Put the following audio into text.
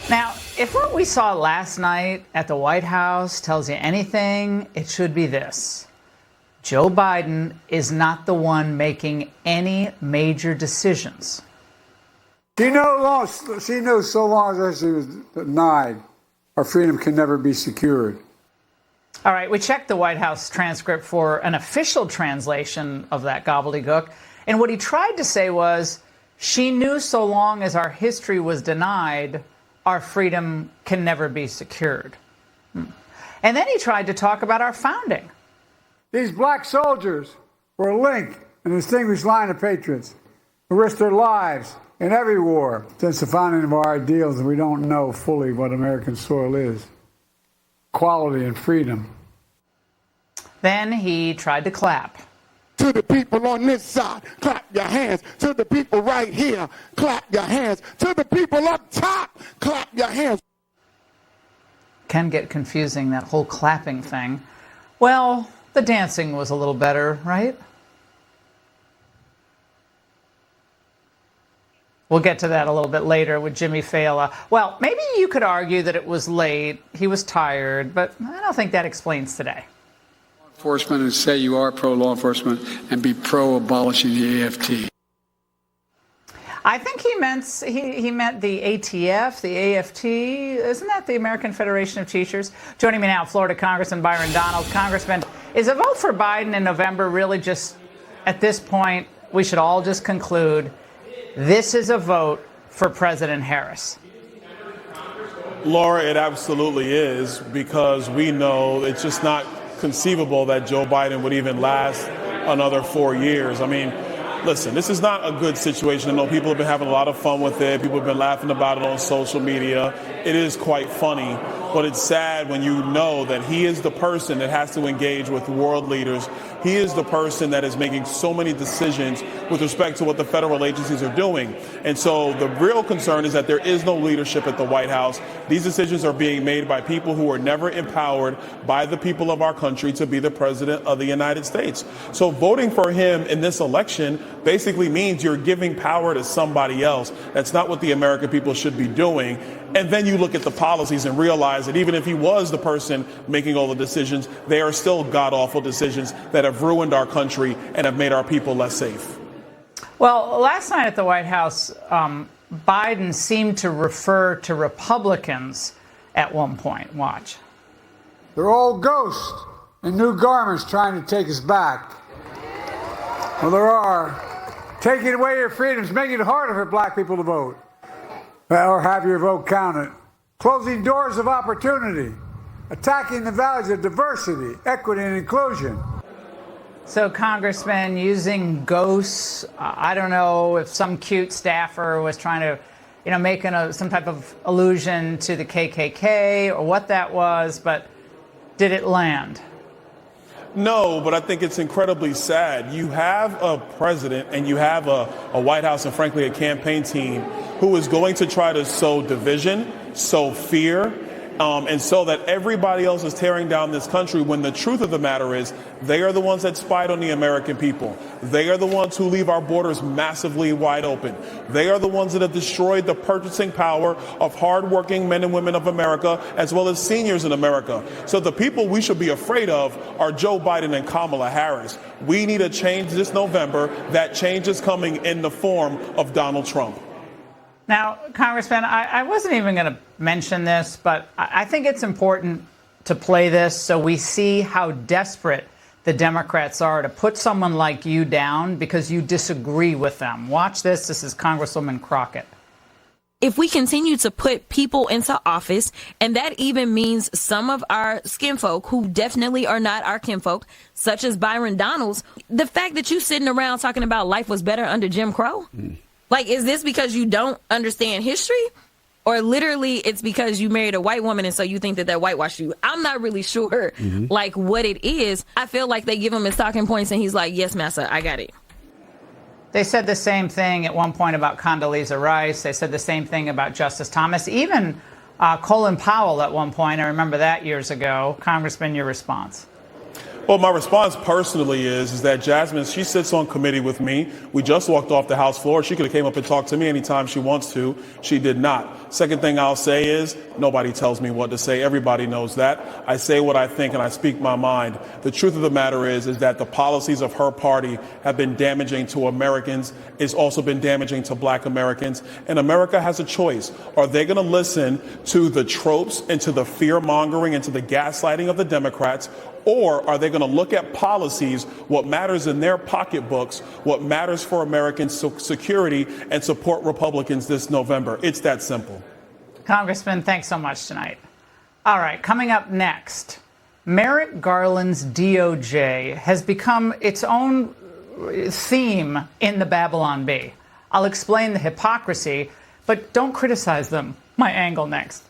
Now, if what we saw last night at the White House tells you anything, it should be this. Joe Biden is not the one making any major decisions. She knows so long as she was denied, our freedom can never be secured. All right, we checked the White House transcript for an official translation of that gobbledygook, and what he tried to say was, she knew so long as our history was denied, our freedom can never be secured. And then he tried to talk about our founding. These black soldiers were a link in a distinguished line of patriots who risked their lives in every war since the founding of our ideals, and we don't know fully what American soil is. Equality and freedom. Then he tried to clap. To the people on this side, clap your hands. To the people right here, clap your hands. To the people up top, clap your hands. Can get confusing, that whole clapping thing. Well, the dancing was a little better, right? We'll get to that a little bit later with Jimmy Fallon. Well, maybe you could argue that it was late, he was tired, but I don't think that explains today. Enforcement and say you are pro-law enforcement and be pro-abolishing the AFT. I think he meant the ATF, the AFT. Isn't that the American Federation of Teachers? Joining me now, Florida Congressman Byron Donalds. Congressman, is a vote for Biden in November really just, at this point, we should all just conclude this is a vote for President Harris? Laura, it absolutely is, because we know it's just not conceivable that Joe Biden would even last another 4 years. I mean, listen, this is not a good situation. I know people have been having a lot of fun with it. People have been laughing about it on social media. It is quite funny, but it's sad when you know that he is the person that has to engage with world leaders. He is the person that is making so many decisions with respect to what the federal agencies are doing. And so the real concern is that there is no leadership at the White House. These decisions are being made by people who are never empowered by the people of our country to be the president of the United States. So voting for him in this election basically means you're giving power to somebody else. That's not what the American people should be doing. And then you look at the policies and realize that even if he was the person making all the decisions, they are still god-awful decisions that have ruined our country and have made our people less safe. Well, last night at the White House, Biden seemed to refer to Republicans at one point. Watch. They're old ghosts in new garments trying to take us back. Well, there are. Taking away your freedoms, making it harder for black people to vote. Or have your vote counted. Closing doors of opportunity. Attacking the values of diversity, equity, and inclusion. So, Congressman, using ghosts, I don't know if some cute staffer was trying to, making some type of allusion to the KKK or what that was, but did it land? No, but I think it's incredibly sad. You have a president and you have a White House and, frankly, a campaign team who is going to try to sow division, sow fear, and so that everybody else is tearing down this country, when the truth of the matter is they are the ones that spied on the American people. They are the ones who leave our borders massively wide open. They are the ones that have destroyed the purchasing power of hardworking men and women of America, as well as seniors in America. So the people we should be afraid of are Joe Biden and Kamala Harris. We need a change this November. That change is coming in the form of Donald Trump. Now, Congressman, I wasn't even going to mention this, but I think it's important to play this so we see how desperate the Democrats are to put someone like you down because you disagree with them. Watch this. This is Congresswoman Crockett. If we continue to put people into office, and that even means some of our skinfolk who definitely are not our kinfolk, such as Byron Donalds, the fact that you sitting around talking about life was better under Jim Crow, like, is this because you don't understand history? Or literally it's because you married a white woman and so you think that whitewashed you? I'm not really sure, like, what it is. I feel like they give him his talking points and he's like, yes, massa, I got it. They said the same thing at one point about Condoleezza Rice. They said the same thing about Justice Thomas. Even Colin Powell at one point. I remember that years ago. Congressman, your response. Well, my response personally is that Jasmine, she sits on committee with me. We just walked off the House floor. She could have came up and talked to me anytime she wants to. She did not. Second thing I'll say is nobody tells me what to say. Everybody knows that. I say what I think and I speak my mind. The truth of the matter is that the policies of her party have been damaging to Americans. It's also been damaging to black Americans. And America has a choice. Are they going to listen to the tropes and to the fear mongering and to the gaslighting of the Democrats? Or are they going to look at policies, what matters in their pocketbooks, what matters for American security, and support Republicans this November? It's that simple. Congressman, thanks so much tonight. All right, coming up next, Merrick Garland's DOJ has become its own theme in the Babylon Bee. I'll explain the hypocrisy, but don't criticize them. My angle next.